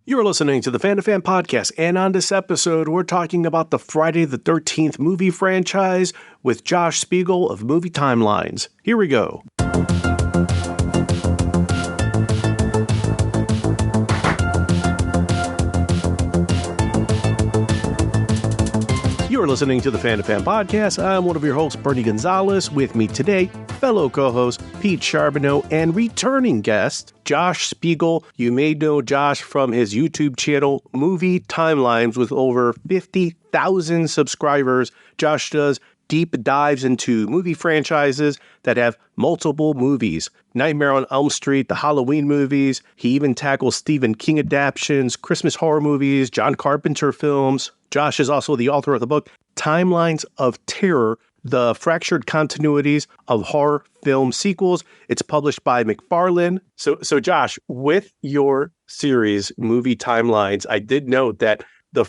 You're listening to the Fan2Fan Podcast, and on this episode, we're talking about the Friday the 13th movie franchise with Josh Spiegel of Movie Timelines. Here we go. You're listening to the Fan2Fan Podcast. I'm one of your hosts, Bernie Gonzalez. With me today, fellow co-host Pete Charbonneau and returning guest, Josh Spiegel. You may know Josh from his YouTube channel, Movie Timelines, with over 50,000 subscribers. Josh does deep dives into movie franchises that have multiple movies. Nightmare on Elm Street, the Halloween movies. He even tackles Stephen King adaptations, Christmas horror movies, John Carpenter films. Josh is also the author of the book, Timelines of Terror, The Fractured Continuities of Horror Film Sequels. It's published by McFarlane. So Josh, with your series, Movie Timelines, I did note that your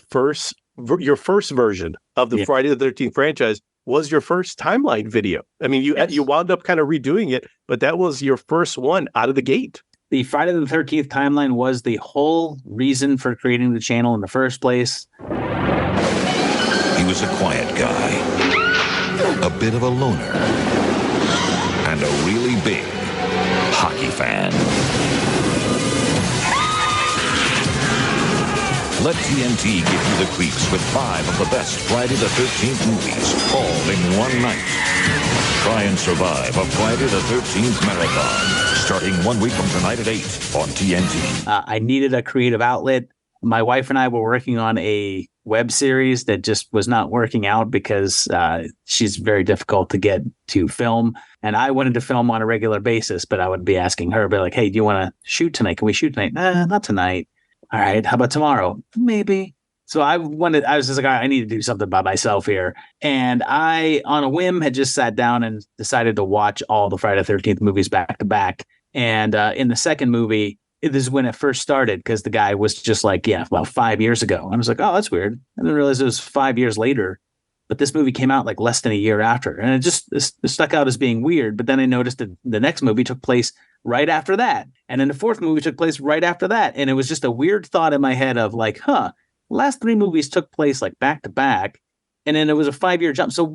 first version of the Friday the 13th franchise was your first timeline video. I mean, you wound up kind of redoing it, but that was your first one out of the gate. The Friday the 13th timeline was the whole reason for creating the channel in the first place. He was a quiet guy, a bit of a loner, and a really big hockey fan. Let TNT give you the creeps with 5 of the best Friday the 13th movies, all in one night. Try and survive a Friday the 13th marathon, starting 1 week from tonight at 8 on TNT. I needed a creative outlet. My wife and I were working on a web series that just was not working out because she's very difficult to get to film. And I wanted to film on a regular basis, but I would be asking her, be like, hey, do you want to shoot tonight? Can we shoot tonight? Not tonight. All right, how about tomorrow? Maybe. So I was just like, I need to do something by myself here. And I, on a whim, had just sat down and decided to watch all the Friday the 13th movies back to back. And in the second movie, this is when it first started, because the guy was just like, about 5 years ago. I was like, oh, that's weird. I didn't realize it was 5 years later. But this movie came out like less than a year after. And it stuck out as being weird. But then I noticed that the next movie took place right after that. And then the fourth movie took place right after that. And it was just a weird thought in my head of like, last 3 movies took place like back to back. And then it was a 5-year jump. So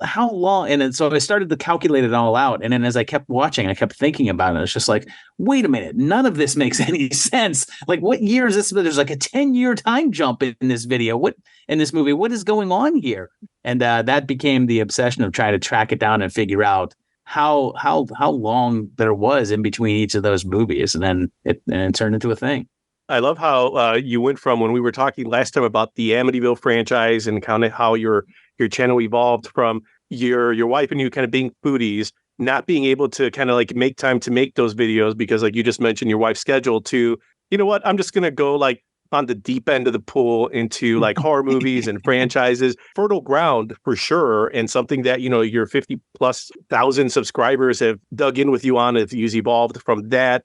how long? And then, so I started to calculate it all out. And then as I kept watching, I kept thinking about it. It's just like, wait a minute, none of this makes any sense. Like, what year is this? There's like a 10-year time jump in this video. In this movie, what is going on here? And that became the obsession of trying to track it down and figure out how long there was in between each of those movies. And then it turned into a thing. I love how you went from when we were talking last time about the Amityville franchise and kind of how your channel evolved from your wife and you kind of being foodies, not being able to kind of like make time to make those videos because like you just mentioned your wife's schedule to, you know what, I'm just going to go like on the deep end of the pool into like horror movies and franchises. Fertile ground for sure. And something that, you know, your 50,000+ subscribers have dug in with you on as you've evolved from that.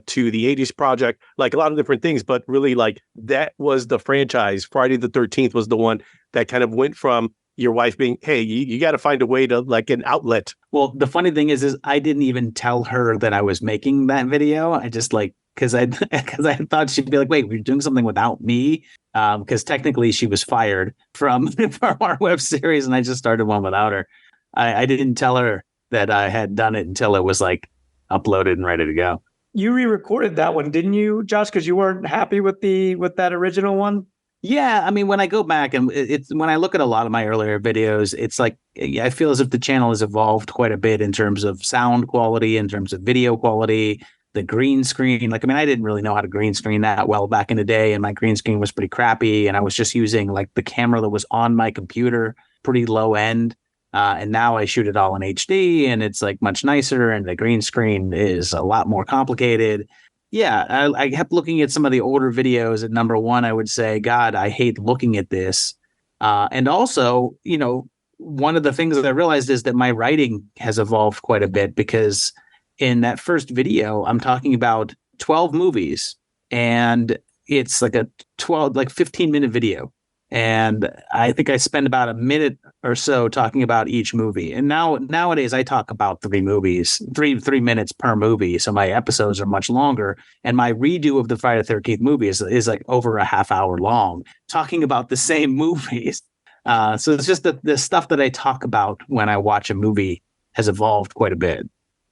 To the 80s project, like a lot of different things, but really like that was the franchise. Friday the 13th was the one that kind of went from your wife being, hey, you got to find a way to like an outlet. Well, the funny thing is I didn't even tell her that I was making that video. I just like, because I thought she'd be like, wait, we're doing something without me. Because technically she was fired from our web series and I just started one without her. I didn't tell her that I had done it until it was like uploaded and ready to go. You re-recorded that one, didn't you, Josh? Because you weren't happy with that original one. Yeah, I mean, when I go back and when I look at a lot of my earlier videos, it's like I feel as if the channel has evolved quite a bit in terms of sound quality, in terms of video quality, the green screen. Like, I mean, I didn't really know how to green screen that well back in the day, and my green screen was pretty crappy, and I was just using like the camera that was on my computer, pretty low end. And now I shoot it all in HD and it's like much nicer and the green screen is a lot more complicated. Yeah, I kept looking at some of the older videos. At number one, I would say, God, I hate looking at this. And also, you know, one of the things that I realized is that my writing has evolved quite a bit because in that first video, I'm talking about 12 movies and it's like a 15-minute video. And I think I spend about a minute or so talking about each movie. And nowadays I talk about 3 movies, 3 minutes per movie. So my episodes are much longer. And my redo of the Friday the 13th movie is like over a half hour long, talking about the same movies. So it's just the stuff that I talk about when I watch a movie has evolved quite a bit.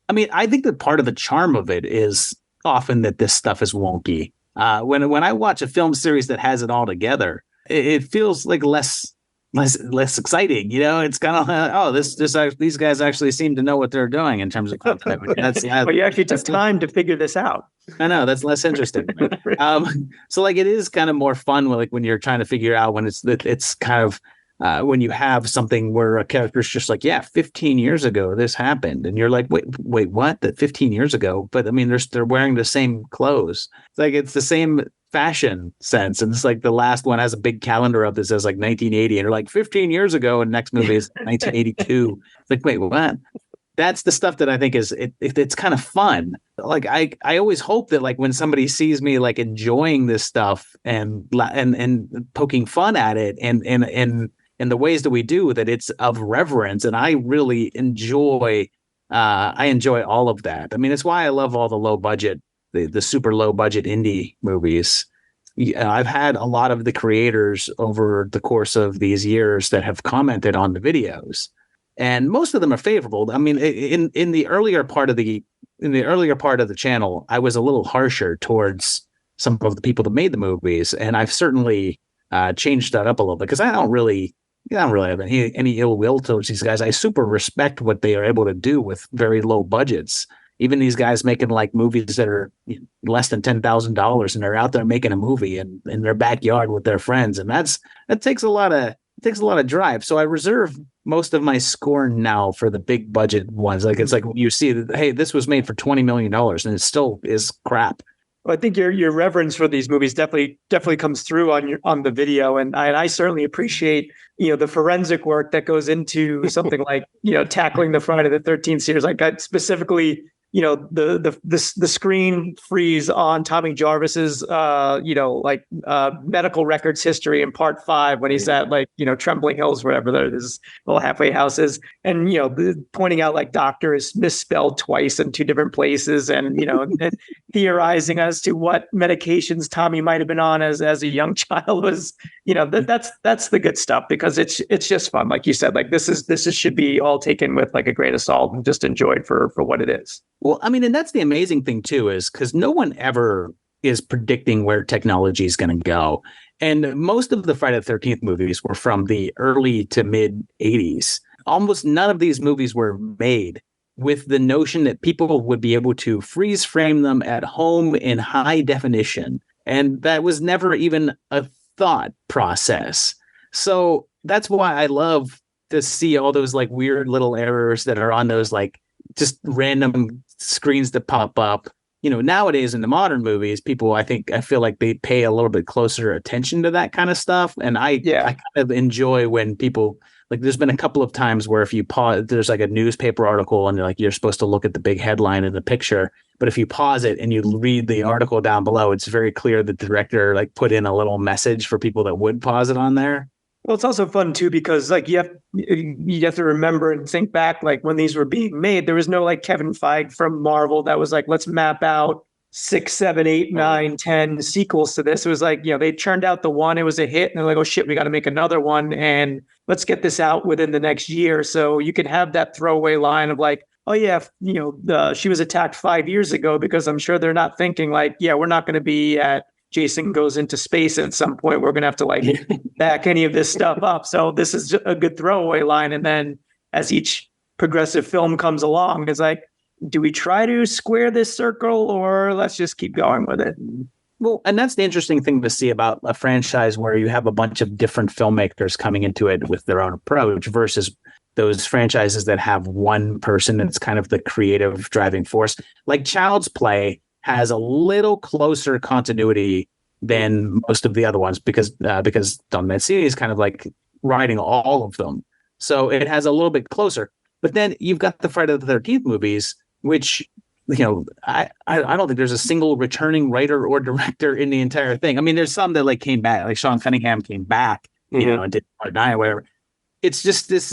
I mean, I think that part of the charm of it is often that this stuff is wonky. When I watch a film series that has it all together, it feels like less exciting. You know, it's kind of these guys actually seem to know what they're doing in terms of content. Well, you actually took time to figure this out. I know, that's less interesting. So like it is kind of more fun when you're trying to figure out when it's kind of when you have something where a character's just like, yeah, 15 years ago this happened, and you're like, wait, what? That 15 years ago? But I mean, they're wearing the same clothes. It's like it's the same fashion sense, and it's like the last one has a big calendar up that says like 1980, and they're like 15 years ago, and next movie is 1982. It's like, wait, what? That's the stuff that I think is it's kind of fun. Like I always hope that like when somebody sees me like enjoying this stuff and poking fun at it and the ways that we do, that it's of reverence, and I really enjoy all of that. I mean, it's why I love all the low budget, the super low budget indie movies. I've had a lot of the creators over the course of these years that have commented on the videos, and most of them are favorable. I mean, in the earlier part of the channel, I was a little harsher towards some of the people that made the movies, and I've certainly changed that up a little bit because I don't really have any ill will towards these guys. I super respect what they are able to do with very low budgets. Even these guys making like movies that are less than $10,000, and they're out there making a movie in their backyard with their friends, and that takes a lot of drive. So I reserve most of my scorn now for the big budget ones. Like it's like you see that, hey, this was made for $20 million, and it still is crap. Well, I think your reverence for these movies definitely comes through on the video, and I certainly appreciate the forensic work that goes into something like tackling the Friday the 13th series. Like I specifically, the screen freeze on Tommy Jarvis's medical records history in part 5 when he's at Trembling Hills, wherever there's little halfway houses, and pointing out like doctor is misspelled twice in 2 different places, and and theorizing as to what medications Tommy might have been on as a young child was that's the good stuff, because it's just fun. Like you said, like this should be all taken with like a grain of salt and just enjoyed for what it is. Well, I mean, and that's the amazing thing, too, is because no one ever is predicting where technology is going to go. And most of the Friday the 13th movies were from the early to mid 80s. Almost none of these movies were made with the notion that people would be able to freeze frame them at home in high definition. And that was never even a thought process. So that's why I love to see all those like weird little errors that are on those like just random screens that pop up. Nowadays in the modern movies, I feel like they pay a little bit closer attention to that kind of stuff. And I kind of enjoy when people, like, there's been a couple of times where if you pause, there's like a newspaper article and you're supposed to look at the big headline in the picture. But if you pause it and you read the article down below, it's very clear that the director like put in a little message for people that would pause it on there. Well, it's also fun too, because like you have to remember and think back, like when these were being made, there was no like Kevin Feige from Marvel that was like, let's map out 6, 7, 8, 9, 10 sequels to this. It was like, they churned out the one, it was a hit, and they're like, oh shit, we got to make another one, and let's get this out within the next year. So you can have that throwaway line of like, oh yeah, she was attacked 5 years ago, because I'm sure they're not thinking like, yeah, we're not going to be at Jason goes into space at some point. We're going to have to like back any of this stuff up. So this is a good throwaway line. And then as each progressive film comes along, it's like, do we try to square this circle, or let's just keep going with it? Well, and that's the interesting thing to see about a franchise where you have a bunch of different filmmakers coming into it with their own approach versus those franchises that have one person that's kind of the creative driving force. Like Child's Play has a little closer continuity than most of the other ones because Don Mancini is kind of like writing all of them. So it has a little bit closer. But then you've got the Friday the 13th movies, which, I don't think there's a single returning writer or director in the entire thing. I mean, there's some that like came back, like Sean Cunningham came back, and did Part 9 or whatever. It's just this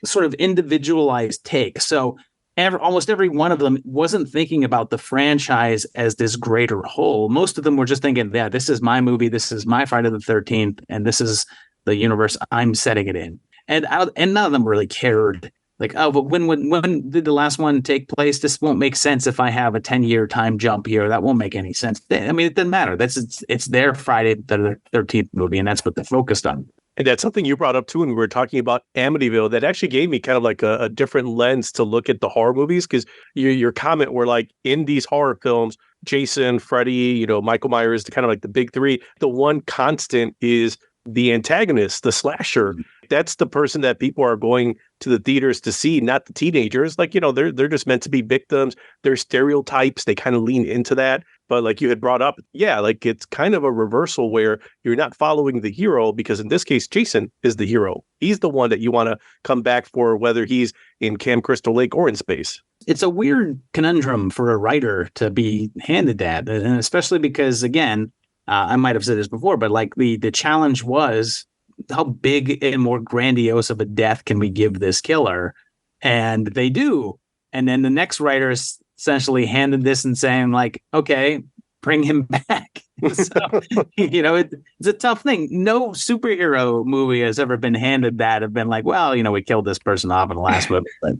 sort of individualized take. So almost every one of them wasn't thinking about the franchise as this greater whole. Most of them were just thinking, yeah, this is my movie, this is my Friday the 13th, and this is the universe I'm setting it in. And none of them really cared. Like, oh, but when did the last one take place? This won't make sense if I have a 10-year time jump here. That won't make any sense. I mean, it doesn't matter. It's their Friday the 13th movie, and that's what they're focused on. And that's something you brought up too when we were talking about Amityville. That actually gave me kind of like a different lens to look at the horror movies, because your comment were like, in these horror films, Jason, Freddy, Michael Myers, kind of like the big three, the one constant is the antagonist, the slasher. That's the person that people are going to the theaters to see, not the teenagers. Like, they're just meant to be victims. They're stereotypes. They kind of lean into that. But like you had brought up, yeah, like it's kind of a reversal where you're not following the hero, because in this case, Jason is the hero. He's the one that you want to come back for, whether he's in Camp Crystal Lake or in space. It's a weird conundrum for a writer to be handed that, and especially because, again, I might have said this before, but like the challenge was, how big and more grandiose of a death can we give this killer? And they do. And then the next writer is essentially handed this and saying like, okay, bring him back. So, it's a tough thing. No superhero movie has ever been handed that, have been like, well, we killed this person off in the last movie, but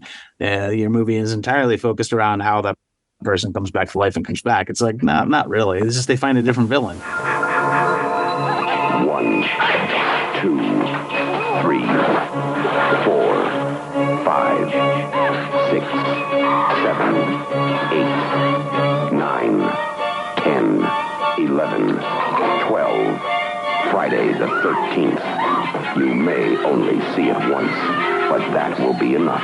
your movie is entirely focused around how that person comes back to life and comes back. It's like, no, not really. It's just they find a different villain. 1, 2, 3, 4, 5, 6, 7, 8, 9, 10, 11, 12. Friday the 13th. You may only see it once, but that will be enough.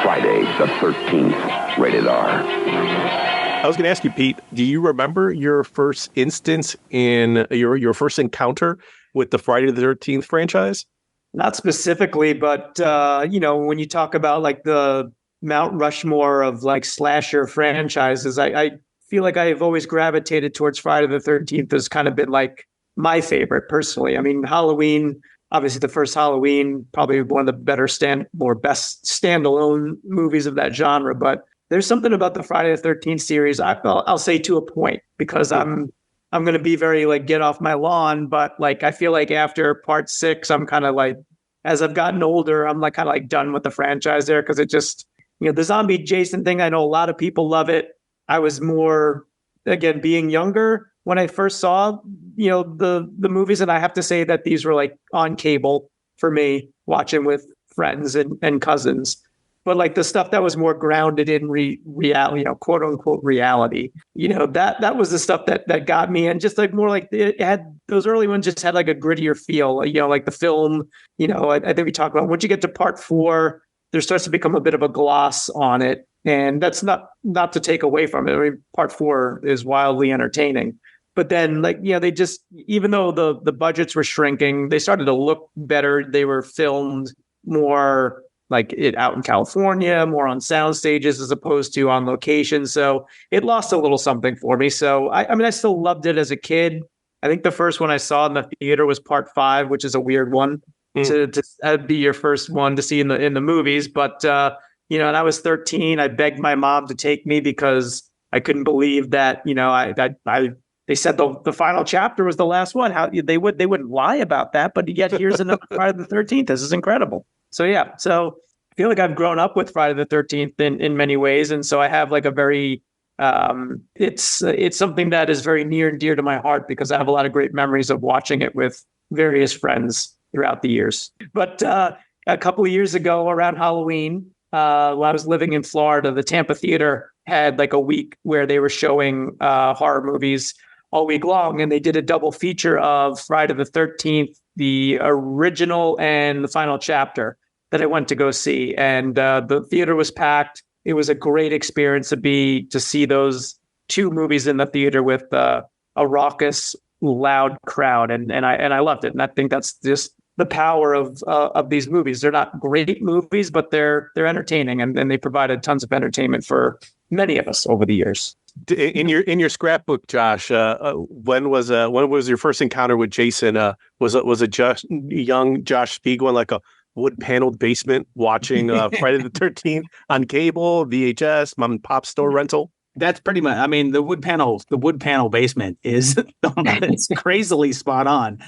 Friday the 13th, rated R. I was going to ask you, Pete, do you remember your first instance in your first encounter with the Friday the 13th franchise? Not specifically, but, when you talk about like the Mount Rushmore of like slasher franchises, I feel like I've always gravitated towards Friday the 13th as kind of been like my favorite personally. I mean, Halloween, obviously the first Halloween, probably one of the best standalone movies of that genre. But there's something about the Friday the 13th series, I'll say to a point, because I'm going to be very like get off my lawn. But like, I feel like after part 6, I'm kind of like, as I've gotten older, I'm like kind of like done with the franchise there, because it just, the zombie Jason thing, I know a lot of people love it. I was more, again, being younger when I first saw, the movies, and I have to say that these were like on cable for me, watching with friends and cousins. But like the stuff that was more grounded in reality, quote unquote reality, that was the stuff that got me. And just like more like it had, those early ones just had like a grittier feel, like the film, I think we talked about once you get to part 4, there starts to become a bit of a gloss on it. And that's not to take away from it. I mean, part 4 is wildly entertaining. But then, like, they just, even though the budgets were shrinking, they started to look better. They were filmed more like it out in California, more on sound stages as opposed to on location. So it lost a little something for me. So I mean, I still loved it as a kid. I think the first one I saw in the theater was part 5, which is a weird one to be your first one to see in the movies. But and I was 13. I begged my mom to take me because I couldn't believe that they said the final chapter was the last one. How they wouldn't lie about that, but yet here's another Friday the 13th. This is incredible. So yeah, so I feel like I've grown up with Friday the 13th in many ways, and so I have like a very it's something that is very near and dear to my heart, because I have a lot of great memories of watching it with various friends throughout the years. But a couple of years ago, around Halloween, while I was living in Florida, the Tampa Theater had like a week where they were showing horror movies all week long, and they did a double feature of Friday the 13th, the original and the final chapter that I went to go see. And the theater was packed. It was a great experience to see those 2 movies in the theater with a raucous, loud crowd, and I loved it. And I think that's just the power of these movies. They're not great movies, but they're entertaining, and they provided tons of entertainment for many of us over the years. In your scrapbook, Josh, when was your first encounter with Jason? Was it just young Josh Spiegel in like a wood paneled basement watching Friday the 13th on cable, VHS, mom and pop store rental? That's pretty much. I mean, the wood panel basement is it's crazily spot on.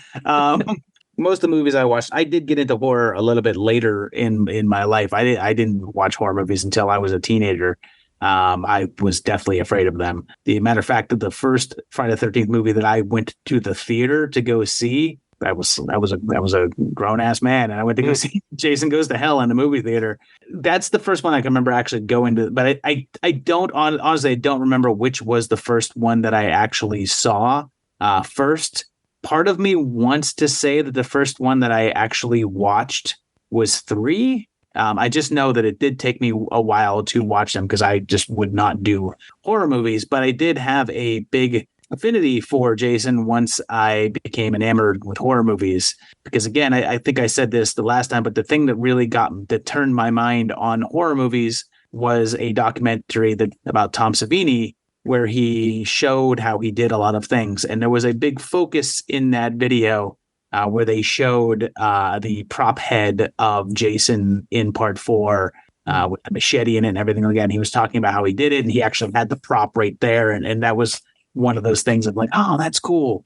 Most of the movies I watched, I did get into horror a little bit later in my life. I didn't watch horror movies until I was a teenager. I was definitely afraid of them. The matter of fact that the first Friday the 13th movie that I went to the theater to go see, I was a grown ass man, and I went to go see Jason Goes to Hell in the movie theater. That's the first one I can remember actually going to, but I don't honestly, I don't remember which was the first one that I actually saw first. Part of me wants to say that the first one that I actually watched was 3. I just know that it did take me a while to watch them because I just would not do horror movies, but I did have a big affinity for Jason once I became enamored with horror movies. Because again, I think I said this the last time, but the thing that turned my mind on horror movies was a documentary about Tom Savini, where he showed how he did a lot of things. And there was a big focus in that video where they showed the prop head of Jason in part 4 with a machete in it and everything like that. And he was talking about how he did it, and he actually had the prop right there. And that was one of those things of like, oh, that's cool.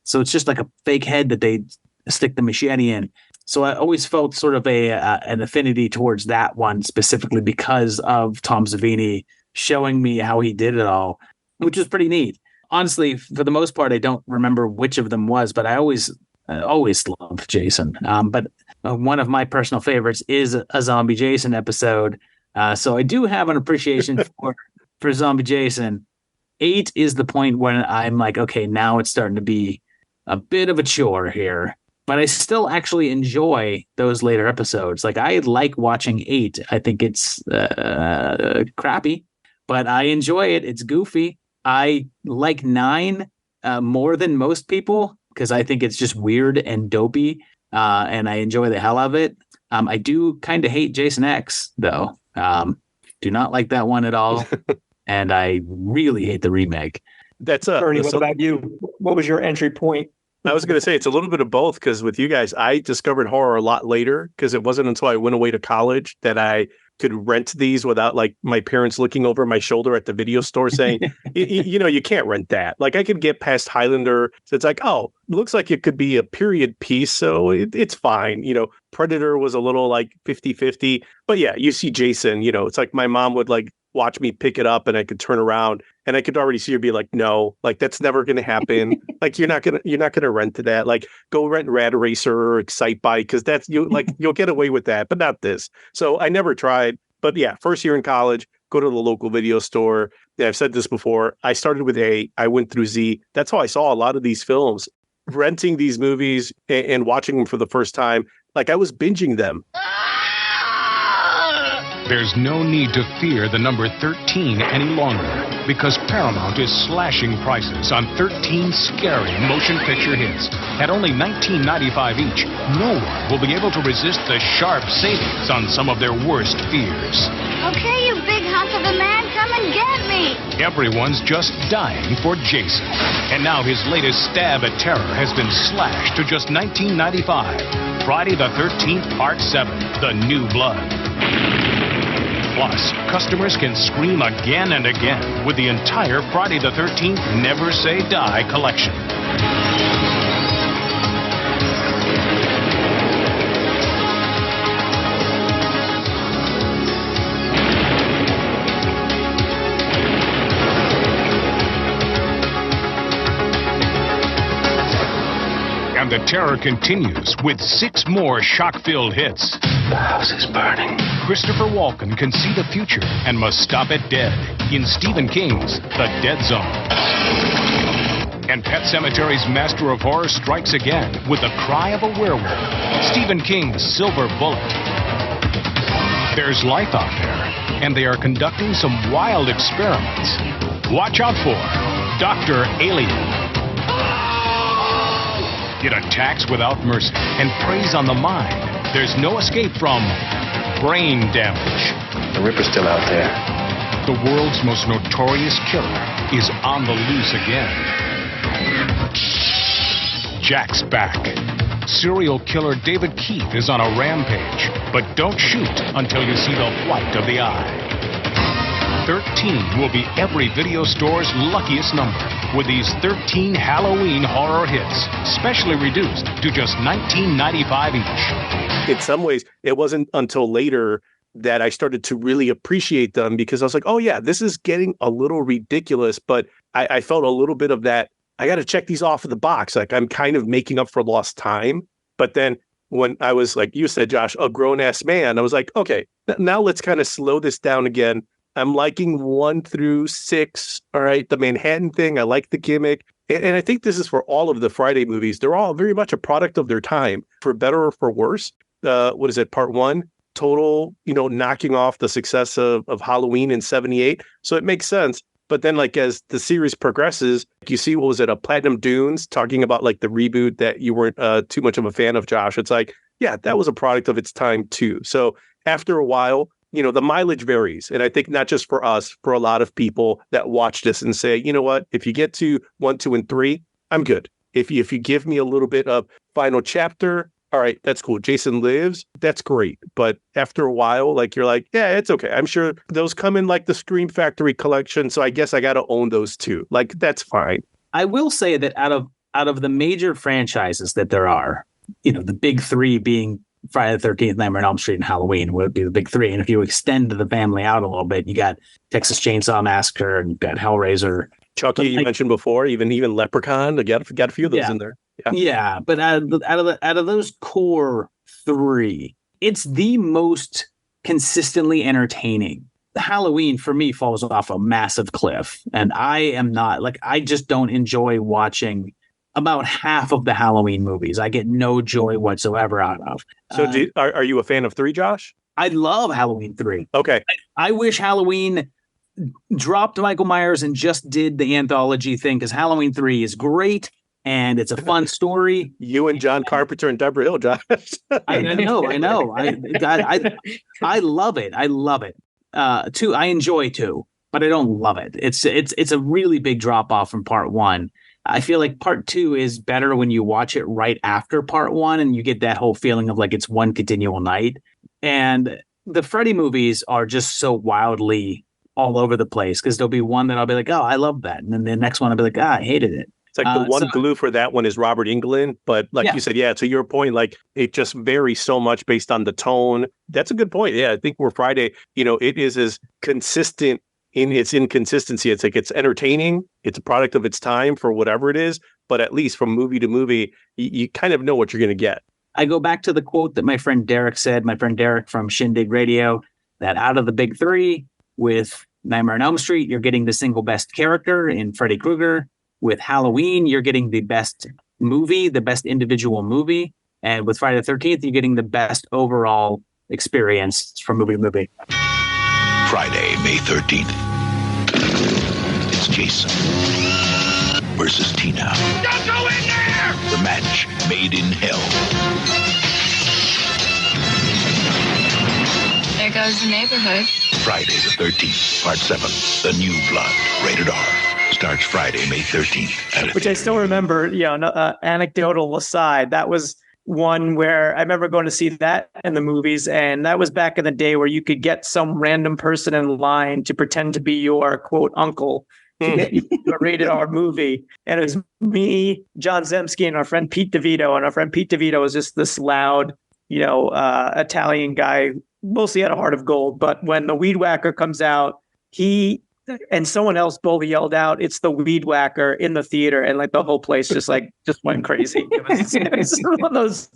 So it's just like a fake head that they stick the machete in. So I always felt sort of an affinity towards that one specifically because of Tom Savini showing me how he did it all, which was pretty neat. Honestly, for the most part, I don't remember which of them was, but I always loved Jason. But one of my personal favorites is a Zombie Jason episode. So I do have an appreciation for Zombie Jason. 8 is the point when I'm like, okay, now it's starting to be a bit of a chore here. But I still actually enjoy those later episodes. Like, I like watching 8. I think it's crappy, but I enjoy it. It's goofy. I like 9 more than most people because I think it's just weird and dopey, and I enjoy the hell out of it. I do kind of hate Jason X, though. Do not like that one at all. And I really hate the remake. Bernie, what about you? What was your entry point? I was going to say it's a little bit of both, because with you guys, I discovered horror a lot later, because it wasn't until I went away to college that I could rent these without like my parents looking over my shoulder at the video store saying, you can't rent that. Like, I could get past Highlander. So it's like, oh, it looks like it could be a period piece. So it's fine. Predator was a little like 50-50. But yeah, you see Jason, it's like my mom would like watch me pick it up and I could turn around and I could already see her be like, no, like that's never going to happen. Like, you're not going to rent to that. Like, go rent Rad Racer or Excite Bike, because that's you'll get away with that, but not this. So I never tried. But yeah, first year in college, go to the local video store. Yeah, I've said this before. I started with A, I went through Z. That's how I saw a lot of these films, renting these movies and watching them for the first time. Like, I was binging them. There's no need to fear the number 13 any longer, because Paramount is slashing prices on 13 scary motion picture hits. At only $19.95 each, no one will be able to resist the sharp savings on some of their worst fears. Okay, you big hunk of a man, come and get me. Everyone's just dying for Jason. And now his latest stab at terror has been slashed to just $19.95. Friday the 13th, Part 7, The New Blood. Plus, customers can scream again and again with the entire Friday the 13th Never Say Die collection. And the terror continues with 6 more shock-filled hits. The house is burning. Christopher Walken can see the future and must stop it dead in Stephen King's The Dead Zone. And Pet Sematari's master of horror strikes again with The Cry of a Werewolf, Stephen King's Silver Bullet. There's life out there, and they are conducting some wild experiments. Watch out for Dr. Alien. It attacks without mercy and preys on the mind. There's no escape from brain damage. The Ripper's still out there. The world's most notorious killer is on the loose again. Jack's back. Serial killer David Keith is on a rampage, but don't shoot until you see the white of the eye. 13 will be every video store's luckiest number, with these 13 Halloween horror hits, specially reduced to just $19.95 each. In some ways, it wasn't until later that I started to really appreciate them, because I was like, oh yeah, this is getting a little ridiculous, but I felt a little bit of that. I got to check these off of the box. Like, I'm kind of making up for lost time. But then when I was, like you said, Josh, a grown-ass man, I was like, okay, now let's kind of slow this down again. I'm liking 1 through 6. All right. The Manhattan thing. I like the gimmick. And I think this is for all of the Friday movies. They're all very much a product of their time, for better or for worse. What is it? Part 1, total, knocking off the success of Halloween in 78. So it makes sense. But then, like, as the series progresses, you see, what was it, a Platinum Dunes, talking about, like, the reboot that you weren't too much of a fan of, Josh. It's like, yeah, that was a product of its time, too. So after a while, the mileage varies. And I think not just for us, for a lot of people that watch this and say, you know what, if you get to 1, 2, and 3, I'm good. If you give me a little bit of final chapter, all right, that's cool. Jason Lives, that's great. But after a while, like, you're like, yeah, it's okay. I'm sure those come in like the Scream Factory collection. So I guess I got to own those too. Like, that's fine. I will say that out of the major franchises that there are, the big 3 being Friday the 13th, Nightmare on Elm Street, and Halloween would be the big 3. And if you extend the family out a little bit, you got Texas Chainsaw Massacre, and you got Hellraiser. Chucky, you mentioned before, even Leprechaun. I got a few of those in there. Yeah, but out of those core 3, it's the most consistently entertaining. Halloween for me falls off a massive cliff, and I just don't enjoy watching about half of the Halloween movies. I get no joy whatsoever out of. So are you a fan of 3, Josh? I love Halloween 3. Okay. I wish Halloween dropped Michael Myers and just did the anthology thing, because Halloween 3 is great. And it's a fun story. You and John Carpenter and Deborah Hill, Josh. I know. I love it. I love it. 2, I enjoy 2, but I don't love it. It's a really big drop off from part 1. I feel like part 2 is better when you watch it right after part 1, and you get that whole feeling of like it's one continual night. And the Freddy movies are just so wildly all over the place, because there'll be one that I'll be like, oh, I love that, and then the next one I'll be like, I hated it. It's like the one glue for that one is Robert Englund. But like you said, to your point, like, it just varies so much based on the tone. That's a good point. Yeah, I think we're Friday, it is as consistent in its inconsistency. It's like, it's entertaining. It's a product of its time for whatever it is. But at least from movie to movie, you kind of know what you're going to get. I go back to the quote that my friend Derek from Shindig Radio, that out of the big 3, with Nightmare on Elm Street, you're getting the single best character in Freddy Krueger. With Halloween, you're getting the best movie, the best individual movie. And with Friday the 13th, you're getting the best overall experience from movie to movie. Friday, May 13th. It's Jason versus Tina. Don't go in there! The match made in hell. There goes the neighborhood. Friday the 13th, Part 7, The New Blood, rated R. Starts Friday, May 13th. Which I still remember, anecdotal aside, that was one where I remember going to see that in the movies. And that was back in the day where you could get some random person in line to pretend to be your, quote, uncle to get you a rated R movie. And it was me, John Zemsky, and our friend Pete DeVito. And our friend Pete DeVito was just this loud, Italian guy, mostly had a heart of gold. But when the Weed Whacker comes out, he and someone else both yelled out, "It's the Weed Whacker," in the theater, and like the whole place just went crazy. It was one of those,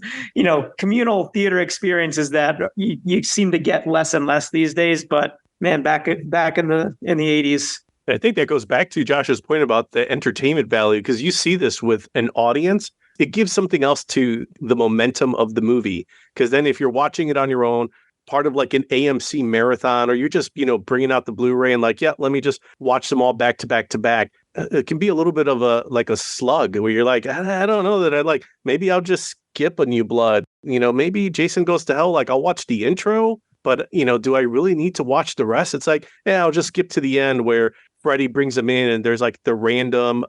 communal theater experiences that you seem to get less and less these days. But man, back in the 80s. I think that goes back to Josh's point about the entertainment value, because you see this with an audience. It gives something else to the momentum of the movie, because then if you're watching it on your own, part of like an AMC marathon, or you're just, bringing out the Blu-ray and like, let me just watch them all back to back to back. It can be a little bit of a slug where you're like, I don't know that maybe I'll just skip A New Blood. Maybe Jason Goes to Hell. Like, I'll watch the intro, but, do I really need to watch the rest? It's like, yeah, I'll just skip to the end where Freddy brings them in and there's like the random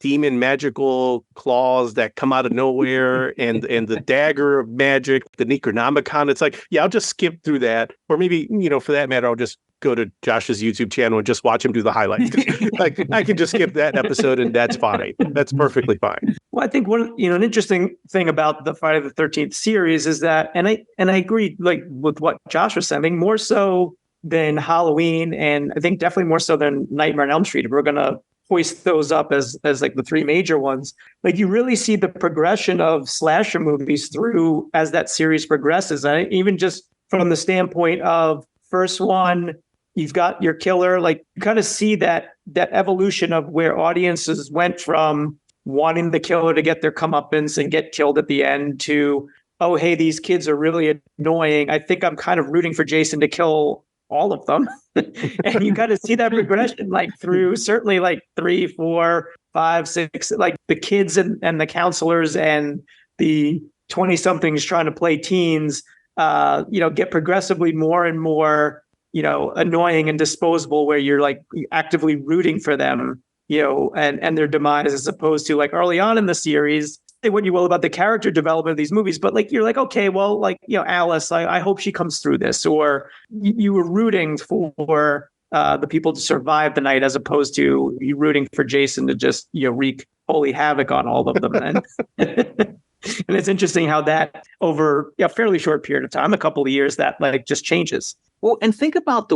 demon magical claws that come out of nowhere and the dagger of magic, the Necronomicon. It's like, yeah, I'll just skip through that. Or maybe, for that matter, I'll just go to Josh's YouTube channel and just watch him do the highlights. Like I can just skip that episode and that's fine. That's perfectly fine. Well, I think an interesting thing about the Friday the 13th series is that, and I agree, like with what Josh was saying, I think more so than Halloween, and I think definitely more so than Nightmare on Elm Street, if we're going to hoist those up as like the three major ones, like you really see the progression of slasher movies through as that series progresses. Even just from the standpoint of first one, you've got your killer, like you kind of see that evolution of where audiences went from wanting the killer to get their comeuppance and get killed at the end to, oh, hey, these kids are really annoying. I think I'm kind of rooting for Jason to kill all of them. And you kind of see that progression like through certainly like 3, 4, 5, 6, like the kids and the counselors and the 20-somethings trying to play teens, get progressively more and more, annoying and disposable, where you're like actively rooting for them, and their demise, as opposed to like early on in the series, say what you will about the character development of these movies, but like you're like, okay, well, like, Alice, I hope she comes through this, or you were rooting for the people to survive the night, as opposed to you rooting for Jason to just wreak holy havoc on all of them. And it's interesting how that over a fairly short period of time, a couple of years, that like just changes. Well, and think about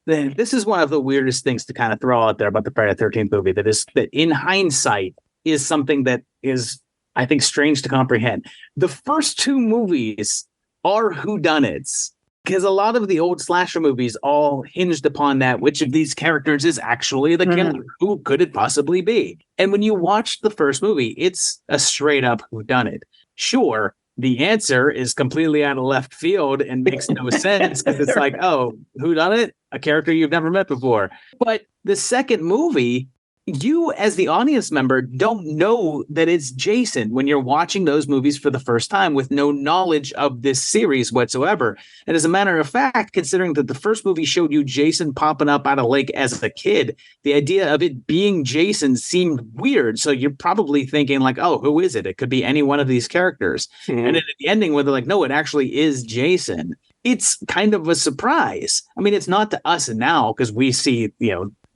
this is one of the weirdest things to kind of throw out there about the Friday the 13th movie, that in hindsight is something that is, I think, strange to comprehend. The first two movies are whodunits, because a lot of the old slasher movies all hinged upon that. Which of these characters is actually the killer? Who could it possibly be? And when you watch the first movie, it's a straight up whodunit. Sure, the answer is completely out of left field and makes no sense, because it's like, oh, whodunit? A character you've never met before. But the second movie, you as the audience member don't know that it's Jason when you're watching those movies for the first time with no knowledge of this series whatsoever. And as a matter of fact, considering that the first movie showed you Jason popping up out of lake as a kid, the idea of it being Jason seemed weird. So you're probably thinking like, oh, who is it? It could be any one of these characters. And then at the ending where they're like, no, it actually is Jason. It's kind of a surprise. I mean, it's not to us now, because we see,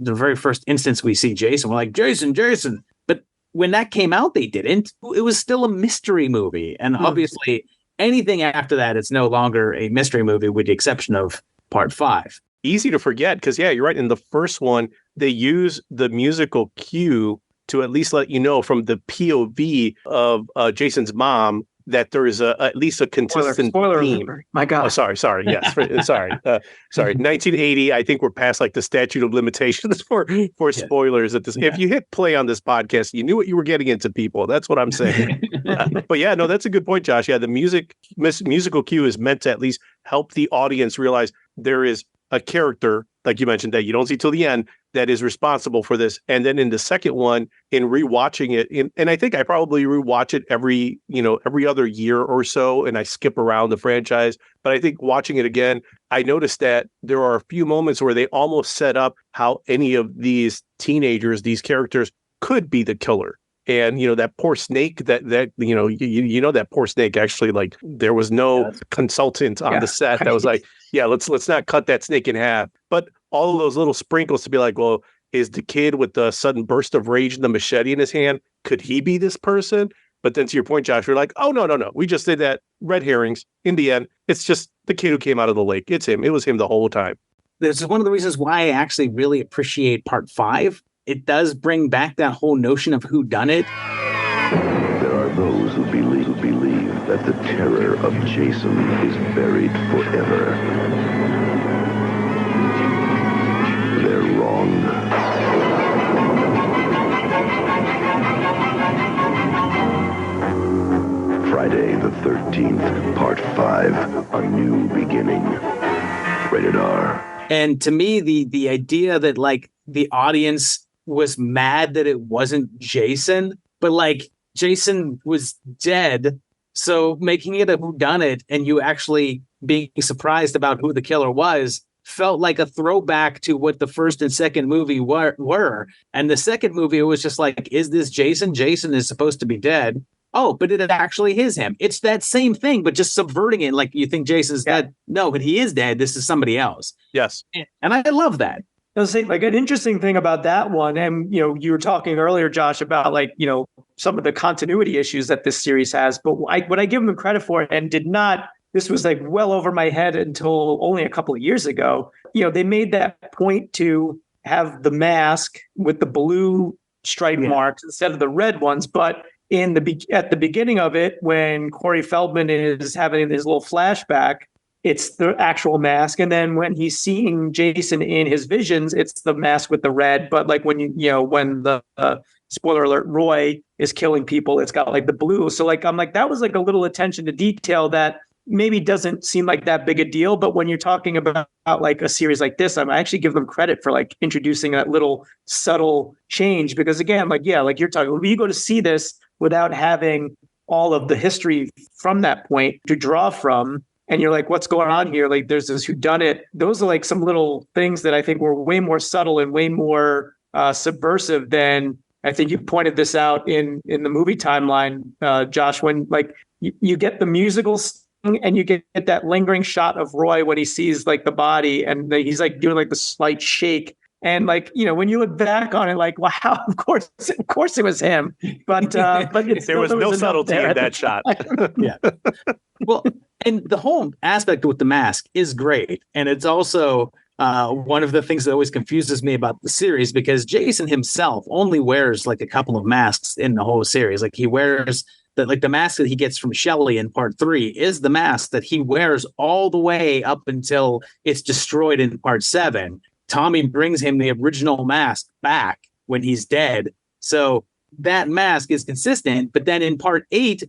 the very first instance we see Jason, we're like, Jason. But when that came out, they didn't. It was still a mystery movie. And obviously, anything after that, it's no longer a mystery movie, with the exception of part 5. Easy to forget, because, yeah, you're right. In the first one, they use the musical cue to at least let you know from the POV of Jason's mom that there is at least a consistent spoiler theme. Alert. My God. Oh, sorry. Yes. Sorry. 1980. I think we're past like the statute of limitations for spoilers at this. Yeah. If you hit play on this podcast, you knew what you were getting into, people. That's what I'm saying. But yeah, no, that's a good point, Josh. Yeah, the musical cue is meant to at least help the audience realize there is a character, like you mentioned, that you don't see till the end, that is responsible for this. And then in the second one, in rewatching it, and I think I probably rewatch it every other year or so, and I skip around the franchise. But I think watching it again, I noticed that there are a few moments where they almost set up how any of these teenagers, these characters, could be the killer. And, that poor snake that poor snake, actually, like, there was no consultant on the set that was like, yeah, let's not cut that snake in half. But all of those little sprinkles to be like, well, is the kid with the sudden burst of rage and the machete in his hand, could he be this person? But then to your point, Josh, you're like, oh, no. We just did that. Red herrings. In the end, it's just the kid who came out of the lake. It's him. It was him the whole time. This is one of the reasons why I actually really appreciate part 5. It does bring back that whole notion of whodunit. There are those who believe that the terror of Jason is buried forever. They're wrong. Friday the 13th, Part 5, A New Beginning. Rated R. And to me, the idea that, like, the audience was mad that it wasn't Jason, but like Jason was dead, so making it a whodunit and you actually being surprised about who the killer was felt like a throwback to what the first and second movie were. And the second movie, it was just like, is this Jason? Jason is supposed to be dead. Oh, but it actually is him. It's that same thing, but just subverting it. Like, you think Jason's dead. No, but he is dead. This is somebody else. Yes. And I love that. I was saying, like, an interesting thing about that one, and, you know, you were talking earlier, Josh, about, like, you know, some of the continuity issues that this series has, but what I give them credit for, and did not, this was like well over my head until only a couple of years ago, you know, they made that point to have the mask with the blue stripe marks instead of the red ones, but at the beginning of it, when Corey Feldman is having his little flashback, it's the actual mask. And then when he's seeing Jason in his visions, it's the mask with the red. But like when when the spoiler alert, Roy is killing people, it's got like the blue. So like, I'm like, that was like a little attention to detail that maybe doesn't seem like that big a deal. But when you're talking about like a series like this, I actually give them credit for like introducing that little subtle change. Because again, like, yeah, like you're talking, when you go to see this without having all of the history from that point to draw from, and you're like, what's going on here? Like, there's this whodunit. Those are like some little things that I think were way more subtle and way more subversive than, I think you pointed this out in the movie timeline, Josh, when like you get the musical and you get that lingering shot of Roy when he sees like the body and he's like doing like the slight shake. And like, you know, when you look back on it, like, wow, of course it was him. But there was no subtlety in that shot. Yeah. Well, and the whole aspect with the mask is great. And it's also one of the things that always confuses me about the series, because Jason himself only wears like a couple of masks in the whole series. Like he wears the mask that he gets from Shelley in part 3 is the mask that he wears all the way up until it's destroyed in part 7. Tommy brings him the original mask back when he's dead. So that mask is consistent. But then in part 8,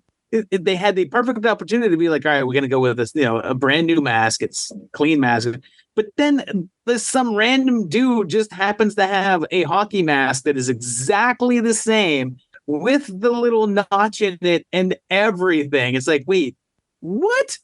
they had the perfect opportunity to be like, all right, we're going to go with this, you know, a brand new mask. It's clean mask. But then some random dude just happens to have a hockey mask that is exactly the same with the little notch in it and everything. It's like, wait, what?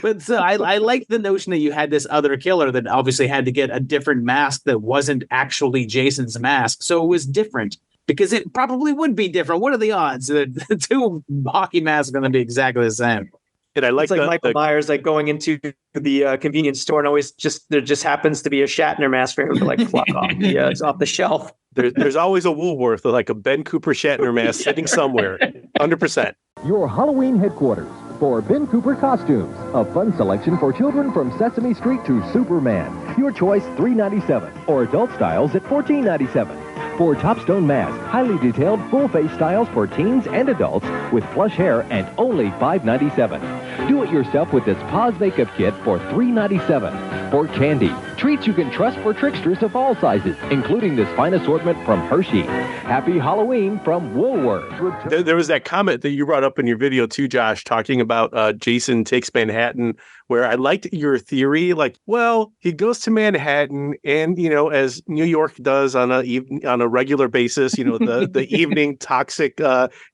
But so I like the notion that you had this other killer that obviously had to get a different mask that wasn't actually Jason's mask. So it was different, because it probably would be different. What are the odds that the two hockey masks are going to be exactly the same? And I like it's like Michael Myers, like going into the convenience store, and always there just happens to be a Shatner mask for him to like pluck off the shelf. There's always a Woolworth or like a Ben Cooper Shatner mask sitting somewhere. 100%. Your Halloween headquarters for Ben Cooper Costumes. A fun selection for children from Sesame Street to Superman. Your choice $3.97 or adult styles at $14.97. For Topstone Mask, highly detailed full-face styles for teens and adults with plush hair and only $5.97. Do it yourself with this Pause Makeup Kit for $3.97. For candy, treats you can trust for tricksters of all sizes, including this fine assortment from Hershey. Happy Halloween from Woolworths. There was that comment that you brought up in your video too, Josh, talking about Jason Takes Manhattan, where I liked your theory. Like, well, he goes to Manhattan, and you know, as New York does on a regular basis, you know, the evening toxic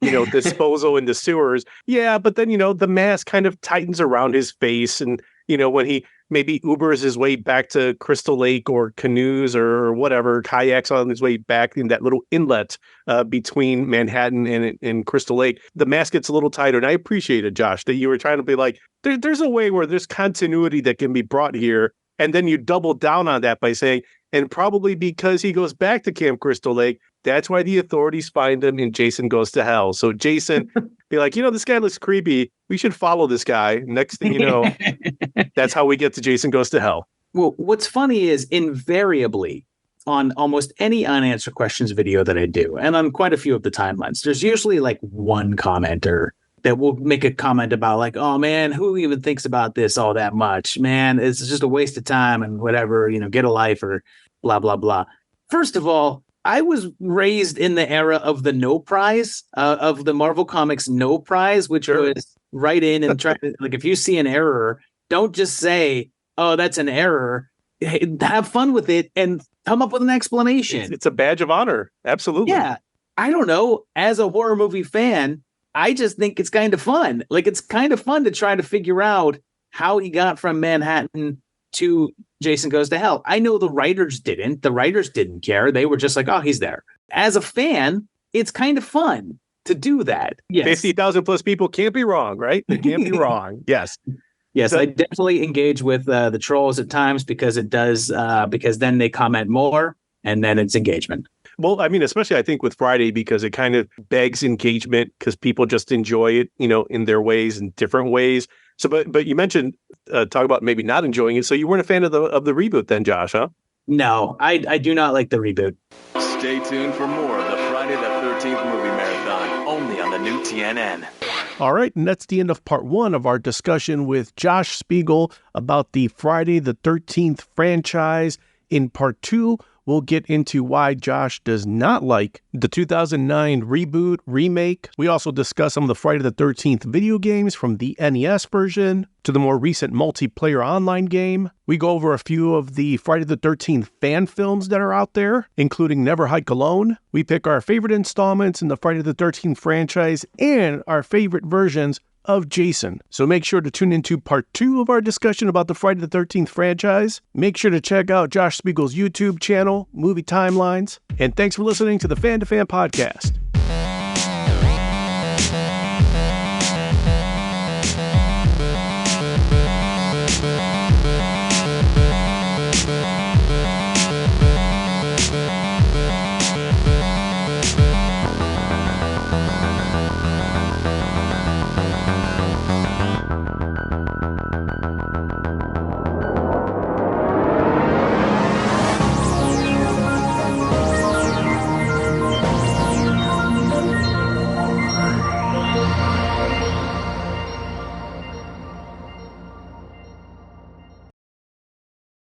disposal in the sewers. Yeah, but then, you know, the mask kind of tightens around his face, and you know, when he maybe Ubers his way back to Crystal Lake or canoes or whatever, kayaks on his way back in that little inlet between Manhattan and Crystal Lake, the mask gets a little tighter. And I appreciate it, Josh, that you were trying to be like, there's a way where there's continuity that can be brought here. And then you double down on that by saying, and probably because he goes back to Camp Crystal Lake, that's why the authorities find him and Jason goes to hell. So Jason be like, you know, this guy looks creepy. We should follow this guy. Next thing you know, that's how we get to Jason Goes to Hell. Well, what's funny is invariably on almost any unanswered questions video that I do, and on quite a few of the timelines, there's usually like one commenter that will make a comment about like, oh man, who even thinks about this all that much? Man, it's just a waste of time and whatever, you know, get a life or blah, blah, blah. First of all, I was raised in the era of the no prize, of the Marvel Comics no prize, which was write in and try to, like, if you see an error, don't just say, oh, that's an error. Hey, have fun with it and come up with an explanation. It's a badge of honor. Absolutely. Yeah. I don't know. As a horror movie fan, I just think it's kind of fun. Like, it's kind of fun to try to figure out how he got from Manhattan to Jason Goes to Hell. I know the writers didn't. The writers didn't care. They were just like, oh, he's there. As a fan, it's kind of fun to do that. Yes. 50,000 plus people can't be wrong, right? They can't be wrong. Yes. Yes, I definitely engage with the trolls at times because it does, because then they comment more and then it's engagement. Well, I mean, especially I think with Friday, because it kind of begs engagement because people just enjoy it, in their ways, in different ways. So, but you mentioned talk about maybe not enjoying it. So you weren't a fan of the reboot then, Josh, huh? No, I do not like the reboot. Stay tuned for more of the Friday the 13th movie marathon, only on the new TNN. All right, and that's the end of part 1 of our discussion with Josh Spiegel about the Friday the 13th franchise. In part 2, we'll get into why Josh does not like the 2009 reboot remake. We also discuss some of the Friday the 13th video games from the NES version to the more recent multiplayer online game. We go over a few of the Friday the 13th fan films that are out there, including Never Hike Alone. We pick our favorite installments in the Friday the 13th franchise and our favorite versions of Jason. So make sure to tune into part 2 of our discussion about the Friday the 13th franchise. Make sure to check out Josh Spiegel's YouTube channel, Movie Timelines. And thanks for listening to the Fan2Fan Podcast.